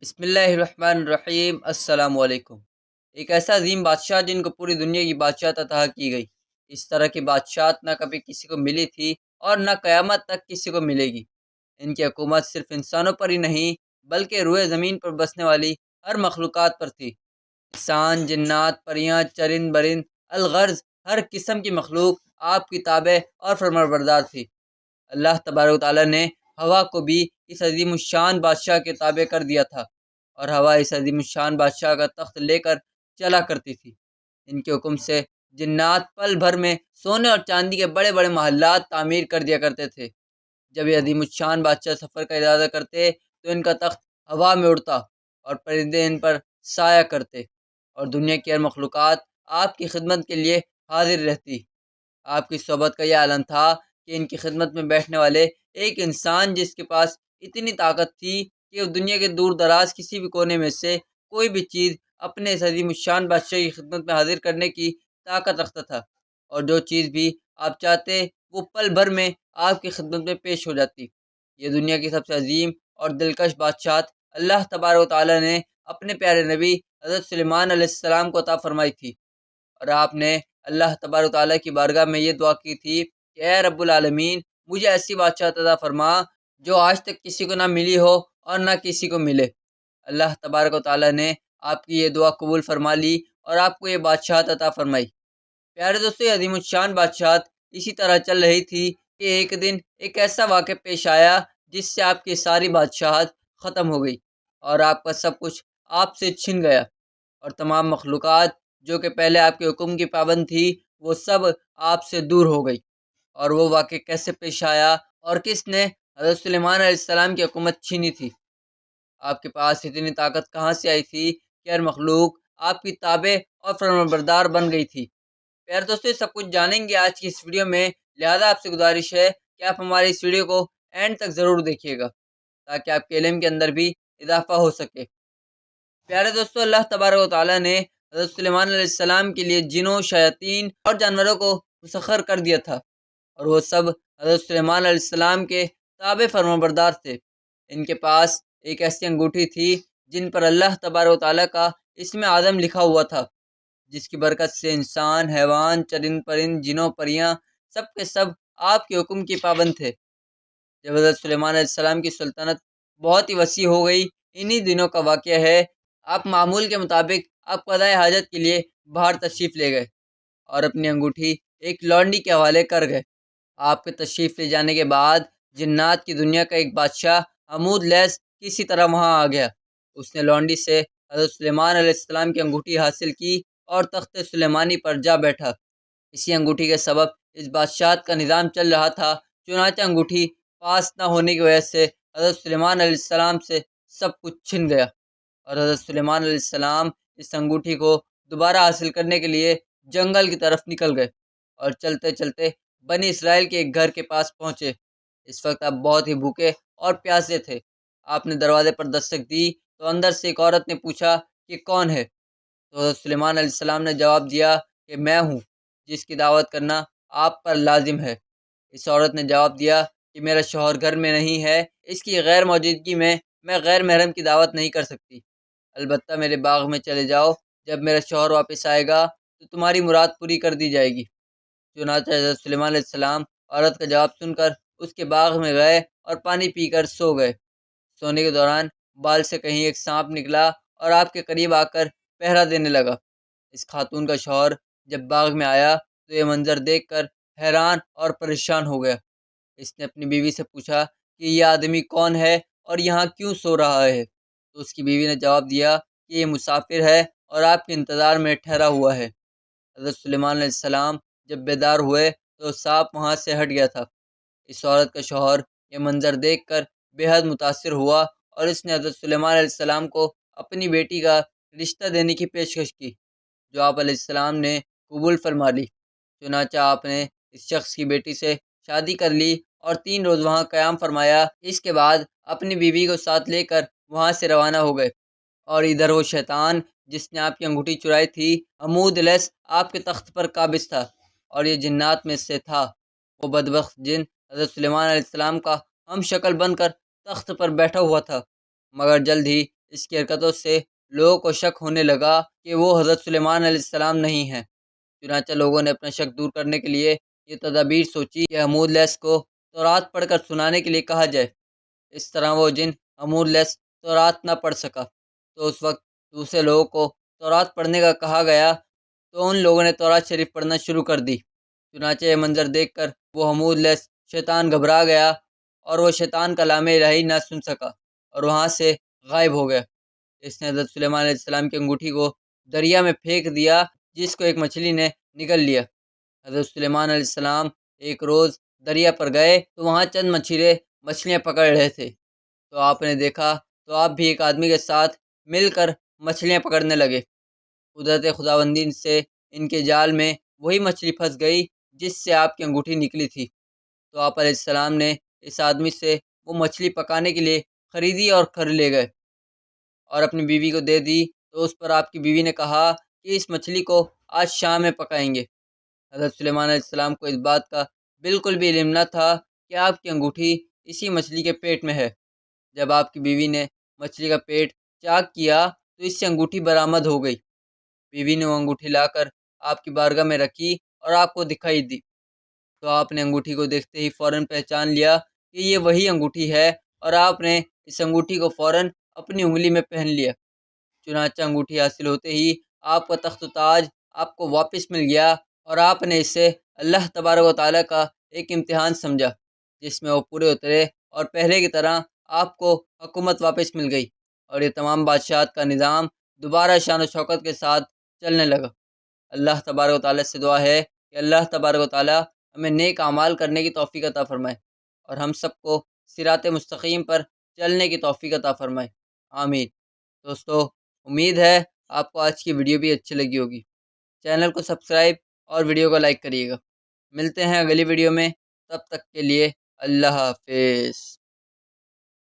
بسم اللہ الرحمن الرحیم۔ السلام علیکم۔ ایک ایسا عظیم بادشاہ جن کو پوری دنیا کی بادشاہت عطا کی گئی، اس طرح کی بادشاہت نہ کبھی کسی کو ملی تھی اور نہ قیامت تک کسی کو ملے گی۔ ان کی حکومت صرف انسانوں پر ہی نہیں بلکہ روئے زمین پر بسنے والی ہر مخلوقات پر تھی۔ انسان، جنات، پریاں، چرند برند، الغرض ہر قسم کی مخلوق آپ کی تابع اور فرمانبردار تھی۔ اللہ تبارک و تعالیٰ نے ہوا کو بھی اس عظیم الشان بادشاہ کے تابع کر دیا تھا، اور ہوا اس عظیم الشان بادشاہ کا تخت لے کر چلا کرتی تھی۔ ان کے حکم سے جنات پل بھر میں سونے اور چاندی کے بڑے بڑے محلات تعمیر کر دیا کرتے تھے۔ جب یہ عظیم الشان بادشاہ سفر کا ارادہ کرتے تو ان کا تخت ہوا میں اڑتا اور پرندے ان پر سایہ کرتے، اور دنیا کی ہر مخلوقات آپ کی خدمت کے لیے حاضر رہتی۔ آپ کی صحبت کا یہ عالم تھا کہ ان کی خدمت میں بیٹھنے والے ایک انسان جس کے پاس اتنی طاقت تھی کہ وہ دنیا کے دور دراز کسی بھی کونے میں سے کوئی بھی چیز اپنے اس عظیم الشان بادشاہ کی خدمت میں حاضر کرنے کی طاقت رکھتا تھا، اور جو چیز بھی آپ چاہتے وہ پل بھر میں آپ کی خدمت میں پیش ہو جاتی۔ یہ دنیا کی سب سے عظیم اور دلکش بادشاہت اللہ تبارک و تعالیٰ نے اپنے پیارے نبی حضرت سلیمان علیہ السلام کو عطا فرمائی تھی، اور آپ نے اللہ تبارک و تعالیٰ کی بارگاہ میں یہ دعا کی تھی کہ اے رب العالمین، مجھے ایسی بادشاہت عطا فرما جو آج تک کسی کو نہ ملی ہو اور نہ کسی کو ملے۔ اللہ تبارک و تعالیٰ نے آپ کی یہ دعا قبول فرما لی اور آپ کو یہ بادشاہت عطا فرمائی۔ پیارے دوستو، یہ عظیم الشان بادشاہت اسی طرح چل رہی تھی کہ ایک دن ایک ایسا واقعہ پیش آیا جس سے آپ کی ساری بادشاہت ختم ہو گئی، اور آپ کا سب کچھ آپ سے چھن گیا، اور تمام مخلوقات جو کہ پہلے آپ کے حکم کی پابند تھی وہ سب آپ سے دور ہو گئی۔ اور وہ واقعہ کیسے پیش آیا اور کس نے حضرت سلیمان علیہ السلام کی حکومت چھینی تھی؟ آپ کے پاس اتنی طاقت کہاں سے آئی تھی کہ ہر مخلوق آپ کی تابع اور فرمانبردار بن گئی تھی؟ پیارے دوستو، یہ سب کچھ جانیں گے آج کی اس ویڈیو میں، لہذا آپ سے گزارش ہے کہ آپ ہماری اس ویڈیو کو اینڈ تک ضرور دیکھیے گا تاکہ آپ کے علم کے اندر بھی اضافہ ہو سکے۔ پیارے دوستو، اللہ تبارک و تعالیٰ نے حضرت سلیمان علیہ السلام کے لیے جنوں، شیاطین اور جانوروں کو مسخر کر دیا تھا، اور وہ سب حضرت سلیمان علیہ السلام کے تابع فرمانبردار تھے۔ ان کے پاس ایک ایسی انگوٹھی تھی جن پر اللہ تبارک و تعالیٰ کا اسم اعظم لکھا ہوا تھا، جس کی برکت سے انسان، حیوان، چرند پرند، جنوں پریاں سب کے سب آپ کے حکم کی پابند تھے۔ جب حضرت سلیمان علیہ السلام کی سلطنت بہت ہی وسیع ہو گئی، انہی دنوں کا واقعہ ہے، آپ معمول کے مطابق آپ قضائے حاجت کے لیے باہر تشریف لے گئے اور اپنی انگوٹھی ایک لونڈی کے حوالے کر گئے۔ آپ کے تشریف لے جانے کے بعد جنات کی دنیا کا ایک بادشاہ حمود لیس کسی طرح وہاں آ گیا۔ اس نے لونڈی سے حضرت سلیمان علیہ السلام کی انگوٹھی حاصل کی اور تخت سلیمانی پر جا بیٹھا۔ اسی انگوٹھی کے سبب اس بادشاہت کا نظام چل رہا تھا، چنانچہ انگوٹھی پاس نہ ہونے کی وجہ سے حضرت سلیمان علیہ السلام سے سب کچھ چھن گیا، اور حضرت سلیمان علیہ السلام اس انگوٹھی کو دوبارہ حاصل کرنے کے لیے جنگل کی طرف نکل گئے، اور چلتے چلتے بنی اسرائیل کے ایک گھر کے پاس پہنچے۔ اس وقت آپ بہت ہی بھوکے اور پیاسے تھے۔ آپ نے دروازے پر دستک دی تو اندر سے ایک عورت نے پوچھا کہ کون ہے؟ تو حضرت سلیمان علیہ السلام نے جواب دیا کہ میں ہوں جس کی دعوت کرنا آپ پر لازم ہے۔ اس عورت نے جواب دیا کہ میرا شوہر گھر میں نہیں ہے، اس کی غیر موجودگی میں غیر محرم کی دعوت نہیں کر سکتی، البتہ میرے باغ میں چلے جاؤ، جب میرا شوہر واپس آئے گا تو تمہاری مراد پوری کر دی جائے گی۔ چنانچہ حضرت سلیمان علیہ السلام عورت کا جواب سن کر اس کے باغ میں گئے اور پانی پی کر سو گئے۔ سونے کے دوران بال سے کہیں ایک سانپ نکلا اور آپ کے قریب آ کر پہرا دینے لگا۔ اس خاتون کا شوہر جب باغ میں آیا تو یہ منظر دیکھ کر حیران اور پریشان ہو گیا۔ اس نے اپنی بیوی سے پوچھا کہ یہ آدمی کون ہے اور یہاں کیوں سو رہا ہے؟ تو اس کی بیوی نے جواب دیا کہ یہ مسافر ہے اور آپ کے انتظار میں ٹھہرا ہوا ہے۔ حضرت سلیمان علیہ السلام جب بیدار ہوئے تو سانپ وہاں سے ہٹ گیا تھا۔ اس عورت کا شوہر یہ منظر دیکھ کر بے حد متاثر ہوا، اور اس نے حضرت سلیمان علیہ السلام کو اپنی بیٹی کا رشتہ دینے کی پیشکش کی، جو آپ علیہ السلام نے قبول فرما لی۔ چنانچہ آپ نے اس شخص کی بیٹی سے شادی کر لی اور 3 روز وہاں قیام فرمایا۔ اس کے بعد اپنی بیوی کو ساتھ لے کر وہاں سے روانہ ہو گئے، اور ادھر وہ شیطان جس نے آپ کی انگوٹھی چرائی تھی، حمود لیس، آپ کے تخت پر قابض تھا، اور یہ جنات میں سے تھا۔ وہ بدبخت جن حضرت سلیمان علیہ السلام کا ہم شکل بن کر تخت پر بیٹھا ہوا تھا، مگر جلد ہی اس کی حرکتوں سے لوگوں کو شک ہونے لگا کہ وہ حضرت سلیمان علیہ السلام نہیں ہیں۔ چنانچہ لوگوں نے اپنا شک دور کرنے کے لیے یہ تدابیر سوچی کہ حمود لیث کو تورات پڑھ کر سنانے کے لیے کہا جائے۔ اس طرح وہ جن حمود لیث تورات نہ پڑھ سکا، تو اس وقت دوسرے لوگوں کو تورات پڑھنے کا کہا گیا، تو ان لوگوں نے تورات شریف پڑھنا شروع کر دی۔ چنانچہ یہ منظر دیکھ کر وہ حمود لیث شیطان گھبرا گیا اور وہ شیطان کلام الہی نہ سن سکا اور وہاں سے غائب ہو گیا۔ اس نے حضرت سلیمان علیہ السلام کی انگوٹھی کو دریا میں پھینک دیا، جس کو ایک مچھلی نے نگل لیا۔ حضرت سلیمان علیہ السلام ایک روز دریا پر گئے تو وہاں چند مچھیرے مچھلیاں پکڑ رہے تھے، تو آپ نے دیکھا تو آپ بھی ایک آدمی کے ساتھ مل کر مچھلیاں پکڑنے لگے۔ قدرت خداوندی سے ان کے جال میں وہی مچھلی پھنس گئی جس سے آپ کی انگوٹھی نکلی تھی، تو آپ علیہ السلام نے اس آدمی سے وہ مچھلی پکانے کے لیے خریدی اور گھر لے گئے اور اپنی بیوی کو دے دی، تو اس پر آپ کی بیوی نے کہا کہ اس مچھلی کو آج شام میں پکائیں گے۔ حضرت سلیمان علیہ السلام کو اس بات کا بالکل بھی علم نہ تھا کہ آپ کی انگوٹھی اسی مچھلی کے پیٹ میں ہے۔ جب آپ کی بیوی نے مچھلی کا پیٹ چاک کیا تو اس سے انگوٹھی برآمد ہو گئی۔ بیوی نے وہ انگوٹھی لا کر آپ کی بارگاہ میں رکھی اور آپ کو دکھائی دی، تو آپ نے انگوٹھی کو دیکھتے ہی فوراً پہچان لیا کہ یہ وہی انگوٹھی ہے، اور آپ نے اس انگوٹھی کو فوراً اپنی انگلی میں پہن لیا۔ چنانچہ انگوٹھی حاصل ہوتے ہی آپ کا تخت و تاج آپ کو واپس مل گیا، اور آپ نے اسے اللہ تبارک و تعالیٰ کا ایک امتحان سمجھا، جس میں وہ پورے اترے اور پہلے کی طرح آپ کو حکومت واپس مل گئی، اور یہ تمام بادشاہت کا نظام دوبارہ شان و شوکت کے ساتھ چلنے لگا۔ اللہ تبارک و تعالیٰ سے دعا ہے کہ اللہ تبارک و تعالیٰ ہمیں نیک اعمال کرنے کی توفیق عطا فرمائے، اور ہم سب کو صراط مستقیم پر چلنے کی توفیق عطا فرمائے، آمین۔ دوستو، امید ہے آپ کو آج کی ویڈیو بھی اچھی لگی ہوگی۔ چینل کو سبسکرائب اور ویڈیو کو لائک کریے گا۔ ملتے ہیں اگلی ویڈیو میں، تب تک کے لیے اللہ حافظ۔